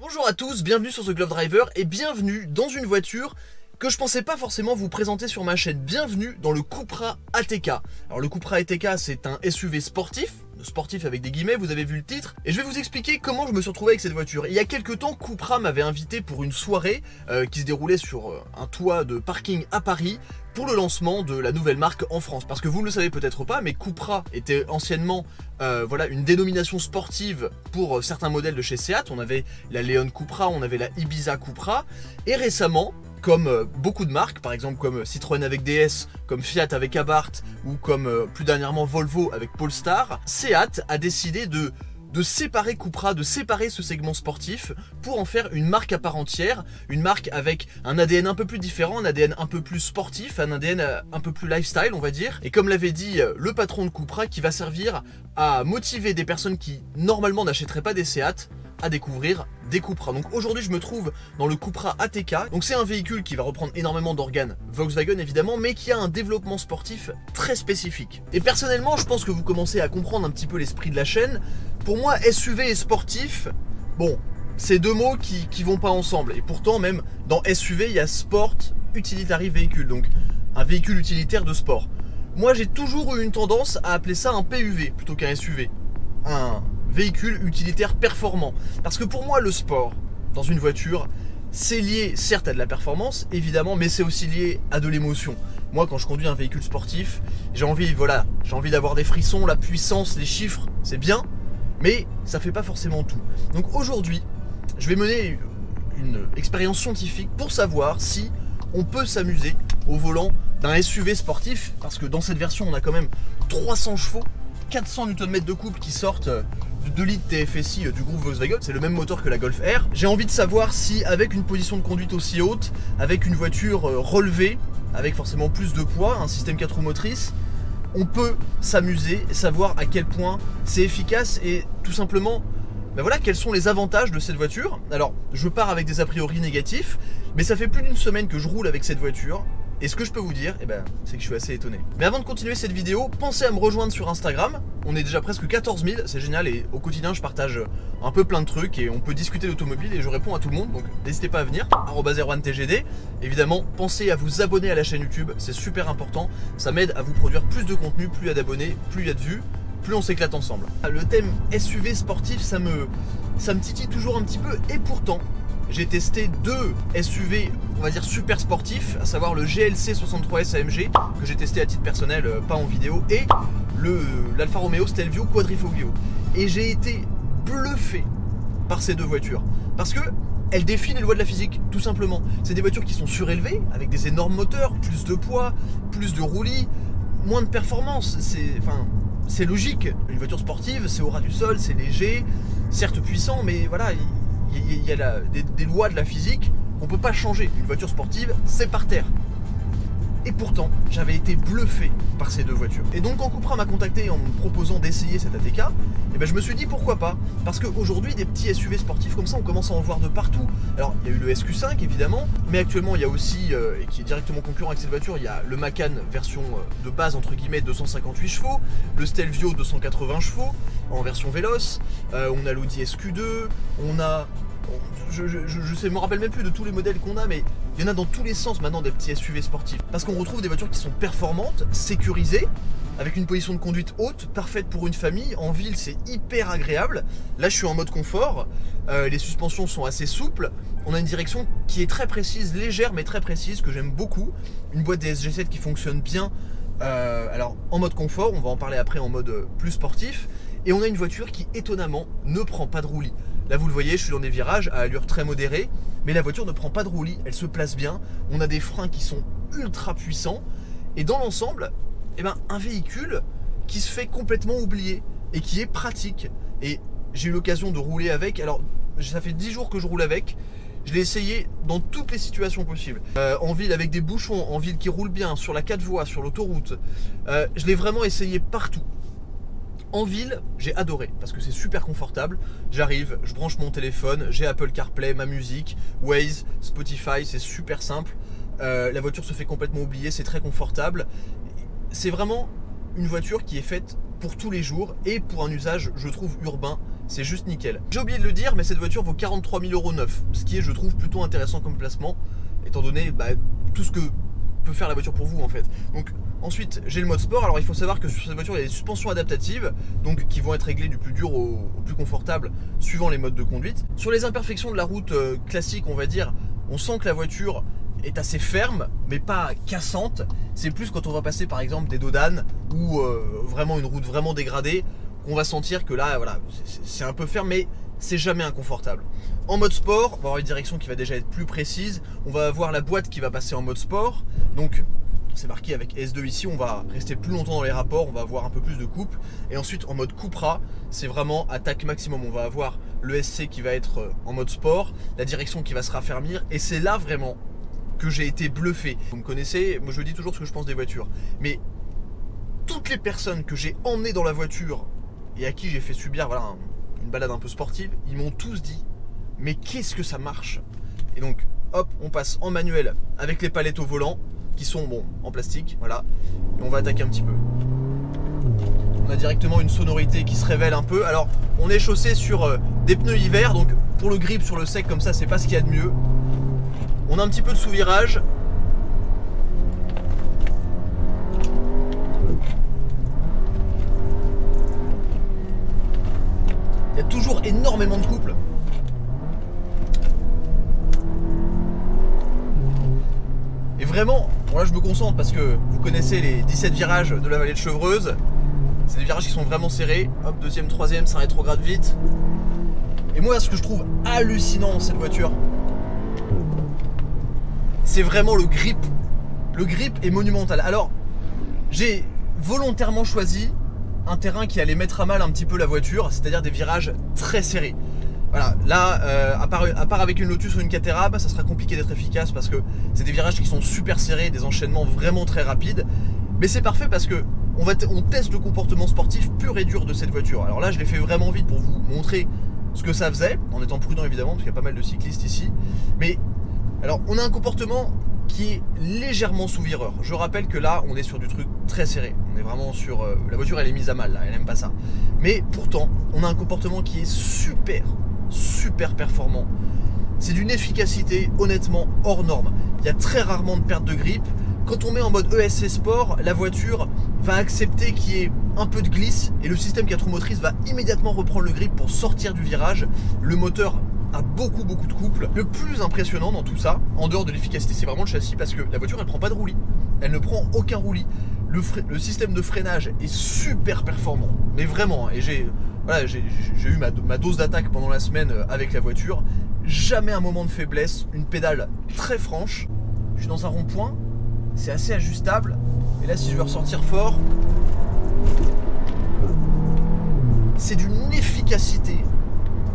Bonjour à tous, bienvenue sur The Glove Driver et bienvenue dans une voiture que je pensais pas forcément vous présenter sur ma chaîne. Bienvenue dans le Cupra ATK. Alors le Cupra ATK, c'est un SUV sportif avec des guillemets, vous avez vu le titre, et je vais vous expliquer comment je me suis retrouvé avec cette voiture. Il y a quelques temps, Cupra m'avait invité pour une soirée qui se déroulait sur un toit de parking à Paris pour le lancement de la nouvelle marque en France. Parce que vous ne le savez peut-être pas, mais Cupra était anciennement voilà, une dénomination sportive pour certains modèles de chez Seat. On avait la Leon Cupra, on avait la Ibiza Cupra, et récemment, comme beaucoup de marques, par exemple comme Citroën avec DS, comme Fiat avec Abarth, ou comme plus dernièrement Volvo avec Polestar, Seat a décidé de séparer Cupra, de séparer ce segment sportif pour en faire une marque à part entière, une marque avec un ADN un peu plus différent, un ADN un peu plus sportif, un ADN un peu plus lifestyle on va dire, et comme l'avait dit le patron de Cupra, qui va servir à motiver des personnes qui normalement n'achèteraient pas des Seat à découvrir des Cupra. Donc aujourd'hui je me trouve dans le Cupra ATK. Donc c'est un véhicule qui va reprendre énormément d'organes Volkswagen évidemment, mais qui a un développement sportif très spécifique. Et personnellement je pense que vous commencez à comprendre un petit peu l'esprit de la chaîne. Pour moi SUV et sportif, bon, c'est deux mots qui vont pas ensemble. Et pourtant même dans SUV il y a Sport Utilitary Vehicle, donc un véhicule utilitaire de sport. Moi j'ai toujours eu une tendance à appeler ça un PUV plutôt qu'un SUV, un véhicule utilitaire performant. Parce que pour moi le sport dans une voiture, c'est lié certes à de la performance évidemment, mais c'est aussi lié à de l'émotion. Moi quand je conduis un véhicule sportif, j'ai envie, voilà, j'ai envie d'avoir des frissons, la puissance, les chiffres, c'est bien, mais ça fait pas forcément tout. Donc aujourd'hui je vais mener une expérience scientifique pour savoir si on peut s'amuser au volant d'un SUV sportif, parce que dans cette version on a quand même 300 chevaux, 400 Nm de couple qui sortent du 2 litres TFSI du groupe Volkswagen. C'est le même moteur que la Golf R. J'ai envie de savoir si avec une position de conduite aussi haute, avec une voiture relevée, avec forcément plus de poids, un système 4 roues motrices, on peut s'amuser, savoir à quel point c'est efficace et tout simplement, ben voilà, quels sont les avantages de cette voiture. Alors je pars avec des a priori négatifs, mais ça fait plus d'une semaine que je roule avec cette voiture. Et ce que je peux vous dire, eh ben, c'est que je suis assez étonné. Mais avant de continuer cette vidéo, pensez à me rejoindre sur Instagram. On est déjà presque 14 000, c'est génial. Et au quotidien, je partage un peu plein de trucs. Et on peut discuter d'automobile et je réponds à tout le monde. Donc n'hésitez pas à venir, @01TGD. Évidemment, pensez à vous abonner à la chaîne YouTube, c'est super important. Ça m'aide à vous produire plus de contenu, plus il y a d'abonnés, plus il y a de vues, plus on s'éclate ensemble. Le thème SUV sportif, ça me titille toujours un petit peu. Et pourtant, j'ai testé deux SUV, on va dire super sportifs, à savoir le GLC 63S AMG, que j'ai testé à titre personnel, pas en vidéo, et l'Alfa Romeo Stelvio Quadrifoglio. Et j'ai été bluffé par ces deux voitures, parce que elles défient les lois de la physique, tout simplement. C'est des voitures qui sont surélevées, avec des énormes moteurs, plus de poids, plus de roulis, moins de performance. C'est logique, une voiture sportive, c'est au ras du sol, c'est léger, certes puissant, mais voilà, il y a des lois de la physique qu'on peut pas changer. Une voiture sportive, c'est par terre. Et pourtant, j'avais été bluffé par ces deux voitures. Et donc quand Cupra m'a contacté en me proposant d'essayer cette ATK, eh ben je me suis dit pourquoi pas. Parce qu'aujourd'hui, des petits SUV sportifs comme ça, on commence à en voir de partout. Alors, il y a eu le SQ5 évidemment, mais actuellement il y a aussi, et qui est directement concurrent avec cette voiture, il y a le Macan version de base entre guillemets 258 chevaux, le Stelvio 280 chevaux en version véloce, on a l'Audi SQ2, on a... Je me rappelle même plus de tous les modèles qu'on a, mais il y en a dans tous les sens maintenant des petits SUV sportifs. Parce qu'on retrouve des voitures qui sont performantes, sécurisées, avec une position de conduite haute, parfaite pour une famille. En ville, c'est hyper agréable. Là, je suis en mode confort. Les suspensions sont assez souples. On a une direction qui est très précise, légère mais très précise, que j'aime beaucoup. Une boîte DSG7 qui fonctionne bien. Alors, en mode confort, on va en parler après en mode plus sportif. Et on a une voiture qui, étonnamment, ne prend pas de roulis. Là vous le voyez, je suis dans des virages à allure très modérée, mais la voiture ne prend pas de roulis, elle se place bien, on a des freins qui sont ultra puissants, et dans l'ensemble, eh ben, un véhicule qui se fait complètement oublier, et qui est pratique. Et j'ai eu l'occasion de rouler avec, alors ça fait 10 jours que je roule avec, je l'ai essayé dans toutes les situations possibles. En ville avec des bouchons, en ville qui roule bien, sur la 4 voies, sur l'autoroute, je l'ai vraiment essayé partout. En ville, j'ai adoré parce que c'est super confortable. J'arrive, je branche mon téléphone, j'ai Apple CarPlay, ma musique, Waze, Spotify, c'est super simple. La voiture se fait complètement oublier, c'est très confortable. C'est vraiment une voiture qui est faite pour tous les jours et pour un usage, je trouve, urbain c'est juste nickel. J'ai oublié de le dire, mais cette voiture vaut 43 000 € neuf, ce qui est, je trouve, plutôt intéressant comme placement, étant donné tout ce que peut faire la voiture pour vous en fait. Donc ensuite j'ai le mode sport. Alors il faut savoir que sur cette voiture il y a des suspensions adaptatives, donc qui vont être réglées du plus dur au plus confortable suivant les modes de conduite. Sur les imperfections de la route classique, on va dire, on sent que la voiture est assez ferme mais pas cassante. C'est plus quand on va passer par exemple des dos d'âne ou vraiment une route vraiment dégradée qu'on va sentir que là voilà, c'est un peu ferme, mais c'est jamais inconfortable. En mode sport, on va avoir une direction qui va déjà être plus précise. On va avoir la boîte qui va passer en mode sport. Donc c'est marqué avec S2 ici, on va rester plus longtemps dans les rapports, on va avoir un peu plus de couple. Et ensuite en mode Cupra, c'est vraiment attaque maximum. On va avoir le SC qui va être en mode sport, la direction qui va se raffermir. Et c'est là vraiment que j'ai été bluffé. Vous me connaissez, moi je dis toujours ce que je pense des voitures. Mais toutes les personnes que j'ai emmenées dans la voiture et à qui j'ai fait subir voilà, une balade un peu sportive, ils m'ont tous dit mais qu'est-ce que ça marche. Et donc hop, on passe en manuel avec les palettes au volant qui sont bon en plastique, voilà, et on va attaquer un petit peu. On a directement une sonorité qui se révèle un peu. Alors on est chaussé sur des pneus hiver, donc pour le grip sur le sec comme ça c'est pas ce qu'il y a de mieux. On a un petit peu de sous-virage. Il y a toujours énormément de couple. Et vraiment, bon là je me concentre parce que vous connaissez les 17 virages de la vallée de Chevreuse. C'est des virages qui sont vraiment serrés. Hop, deuxième, troisième, ça rétrograde vite. Et moi ce que je trouve hallucinant dans cette voiture, c'est vraiment le grip. Le grip est monumental. Alors, j'ai volontairement choisi un terrain qui allait mettre à mal un petit peu la voiture, c'est-à-dire des virages très serrés. Voilà, là, à part avec une Lotus ou une Caterham, ça sera compliqué d'être efficace parce que c'est des virages qui sont super serrés, des enchaînements vraiment très rapides. Mais c'est parfait parce que on teste le comportement sportif pur et dur de cette voiture. Alors là, je l'ai fait vraiment vite pour vous montrer ce que ça faisait, en étant prudent évidemment, parce qu'il y a pas mal de cyclistes ici. Mais alors, on a un comportement qui est légèrement sous vireur. Je rappelle que là, on est sur du truc très serré. On est vraiment sur... la voiture, elle est mise à mal, là. Elle n'aime pas ça. Mais pourtant, on a un comportement qui est super, super performant. C'est d'une efficacité, honnêtement, hors norme. Il y a très rarement de perte de grip. Quand on met en mode ESC Sport, la voiture va accepter qu'il y ait un peu de glisse et le système 4 roues motrices va immédiatement reprendre le grip pour sortir du virage. Le moteur a beaucoup de couple. Le plus impressionnant dans tout ça, en dehors de l'efficacité, c'est vraiment le châssis parce que la voiture elle prend pas de roulis. Elle ne prend aucun roulis. Le système de freinage est super performant. Mais vraiment, et j'ai eu ma dose d'attaque pendant la semaine avec la voiture. Jamais un moment de faiblesse, une pédale très franche. Je suis dans un rond-point, c'est assez ajustable. Et là si je veux ressortir fort, c'est d'une efficacité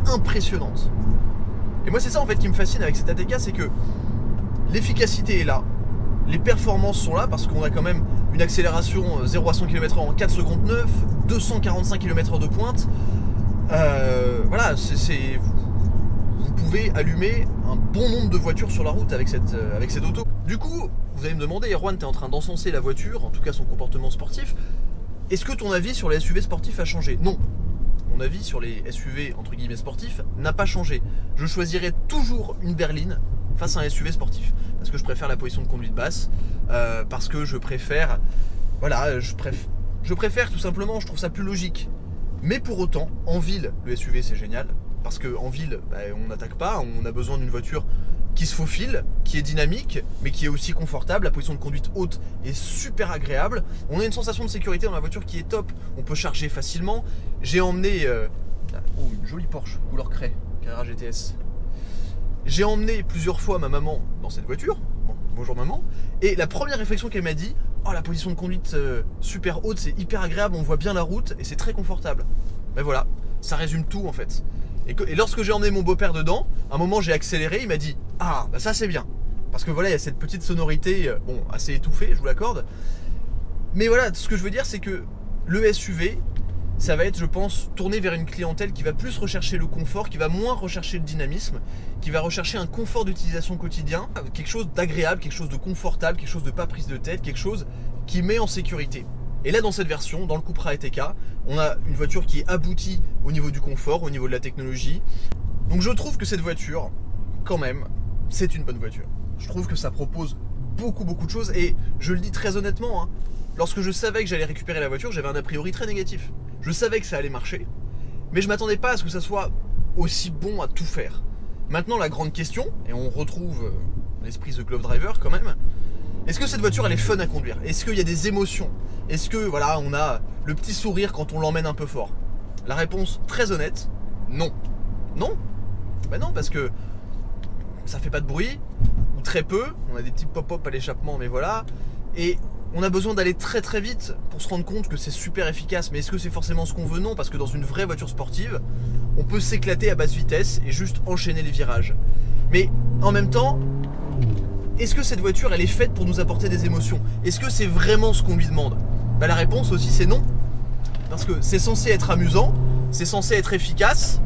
impressionnante. Et moi c'est ça en fait qui me fascine avec cette ATK, c'est que l'efficacité est là, les performances sont là parce qu'on a quand même une accélération 0 à 100 km/h en 4 secondes 9, 245 km/h de pointe. Voilà, vous pouvez allumer un bon nombre de voitures sur la route avec cette auto. Du coup, vous allez me demander, Erwan, tu es en train d'encenser la voiture, en tout cas son comportement sportif. Est-ce que ton avis sur les SUV sportifs a changé? Non. Mon avis sur les SUV entre guillemets sportifs n'a pas changé. Je choisirais toujours une berline face à un SUV sportif parce que je préfère la position de conduite basse, parce que je préfère, voilà, je préfère tout simplement, je trouve ça plus logique. Mais pour autant, en ville, le SUV c'est génial parce que en ville, on n'attaque pas, on a besoin d'une voiture qui se faufile, qui est dynamique, mais qui est aussi confortable. La position de conduite haute est super agréable. On a une sensation de sécurité dans la voiture qui est top. On peut charger facilement. J'ai emmené une jolie Porsche couleur craie, Carrera GTS. J'ai emmené plusieurs fois ma maman dans cette voiture. Bon, bonjour maman. Et la première réflexion qu'elle m'a dit, oh la position de conduite super haute, c'est hyper agréable, on voit bien la route et c'est très confortable. Ben voilà, ça résume tout en fait. Et lorsque j'ai emmené mon beau-père dedans, à un moment j'ai accéléré, il m'a dit « Ah, bah ça c'est bien ». Parce que voilà, il y a cette petite sonorité, bon, assez étouffée, je vous l'accorde. Mais voilà, ce que je veux dire, c'est que le SUV, ça va être, je pense, tourné vers une clientèle qui va plus rechercher le confort, qui va moins rechercher le dynamisme, qui va rechercher un confort d'utilisation quotidien, quelque chose d'agréable, quelque chose de confortable, quelque chose de pas prise de tête, quelque chose qui met en sécurité. Et là dans cette version, dans le Cupra ETK, on a une voiture qui est aboutie au niveau du confort, au niveau de la technologie. Donc je trouve que cette voiture, quand même, c'est une bonne voiture. Je trouve que ça propose beaucoup de choses et je le dis très honnêtement, hein, lorsque je savais que j'allais récupérer la voiture, j'avais un a priori très négatif. Je savais que ça allait marcher, mais je m'attendais pas à ce que ça soit aussi bon à tout faire. Maintenant la grande question, et on retrouve l'esprit The Glove Driver quand même, est-ce que cette voiture elle est fun à conduire? Est-ce qu'il y a des émotions? Est-ce que voilà, on a le petit sourire quand on l'emmène un peu fort? La réponse très honnête, non. Non? Ben non, parce que ça fait pas de bruit, ou très peu, on a des petits pop-up à l'échappement, mais voilà, et on a besoin d'aller très vite pour se rendre compte que c'est super efficace. Mais est-ce que c'est forcément ce qu'on veut? Non, parce que dans une vraie voiture sportive, on peut s'éclater à basse vitesse et juste enchaîner les virages. Mais en même temps, est-ce que cette voiture elle est faite pour nous apporter des émotions? Est-ce que c'est vraiment ce qu'on lui demande? Bah, la réponse aussi c'est non. Parce que c'est censé être amusant, c'est censé être efficace,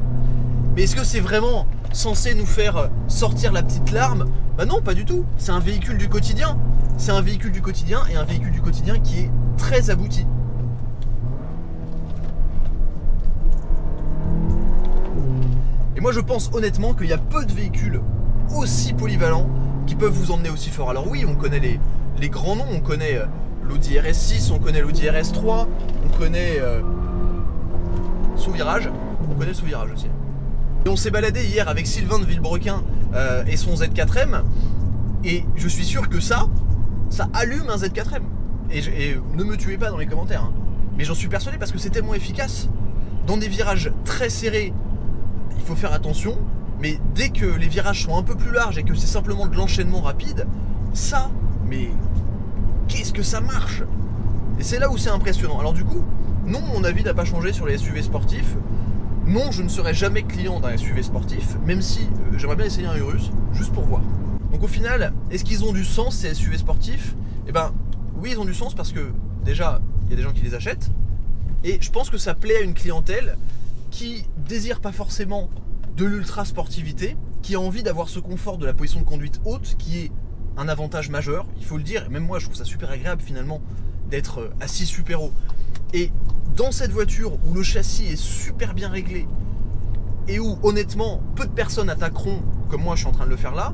mais est-ce que c'est vraiment censé nous faire sortir la petite larme? Bah non, pas du tout. C'est un véhicule du quotidien. C'est un véhicule du quotidien et un véhicule du quotidien qui est très abouti. Et moi je pense honnêtement qu'il y a peu de véhicules aussi polyvalents qui peuvent vous emmener aussi fort. Alors oui, on connaît les grands noms, on connaît l'Audi RS6, on connaît l'Audi RS3, on connaît sous-virage, on connaît le sous-virage aussi. Et on s'est baladé hier avec Sylvain de Villebrequin et son Z4M, et je suis sûr que ça allume un Z4M. Et ne me tuez pas dans les commentaires, hein. Mais j'en suis persuadé parce que c'est tellement efficace. Dans des virages très serrés, il faut faire attention, mais dès que les virages sont un peu plus larges et que c'est simplement de l'enchaînement rapide, ça, mais qu'est-ce que ça marche! Et c'est là où c'est impressionnant. Alors du coup, non, mon avis n'a pas changé sur les SUV sportifs. Non, je ne serai jamais client d'un SUV sportif, même si j'aimerais bien essayer un Urus, juste pour voir. Donc au final, est-ce qu'ils ont du sens ces SUV sportifs? Eh ben oui, ils ont du sens parce que déjà, il y a des gens qui les achètent, et je pense que ça plaît à une clientèle qui désire pas forcément de l'ultra sportivité, qui a envie d'avoir ce confort de la position de conduite haute, qui est un avantage majeur, il faut le dire. Même moi je trouve ça super agréable finalement d'être assis super haut. Et dans cette voiture où le châssis est super bien réglé et où honnêtement peu de personnes attaqueront comme moi je suis en train de le faire là,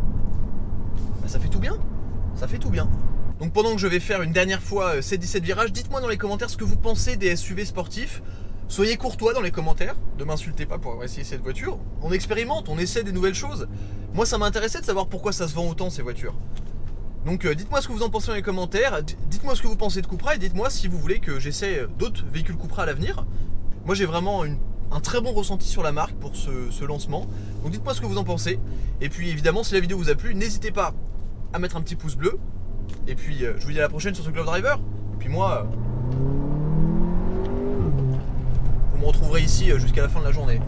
bah, ça fait tout bien, ça fait tout bien. Donc pendant que je vais faire une dernière fois ces 17 virages, dites-moi dans les commentaires ce que vous pensez des SUV sportifs. Soyez courtois dans les commentaires, ne m'insultez pas pour avoir essayé cette voiture. On expérimente, on essaie des nouvelles choses. Moi ça m'intéressait de savoir pourquoi ça se vend autant ces voitures. Donc dites-moi ce que vous en pensez dans les commentaires, dites-moi ce que vous pensez de Cupra et dites-moi si vous voulez que j'essaie d'autres véhicules Cupra à l'avenir. Moi j'ai vraiment un très bon ressenti sur la marque pour ce lancement. Donc dites-moi ce que vous en pensez. Et puis évidemment si la vidéo vous a plu, n'hésitez pas à mettre un petit pouce bleu. Et puis je vous dis à la prochaine sur ce Glove Driver. Et puis moi... vous me retrouverez ici jusqu'à la fin de la journée.